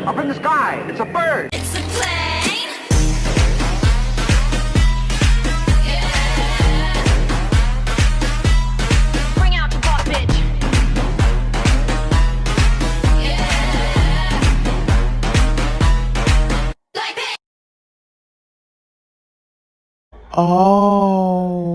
Up in the sky. It's a bird. It's a plane. Yeah. Bring out your boss, bitch. Yeah. Like that. Oh.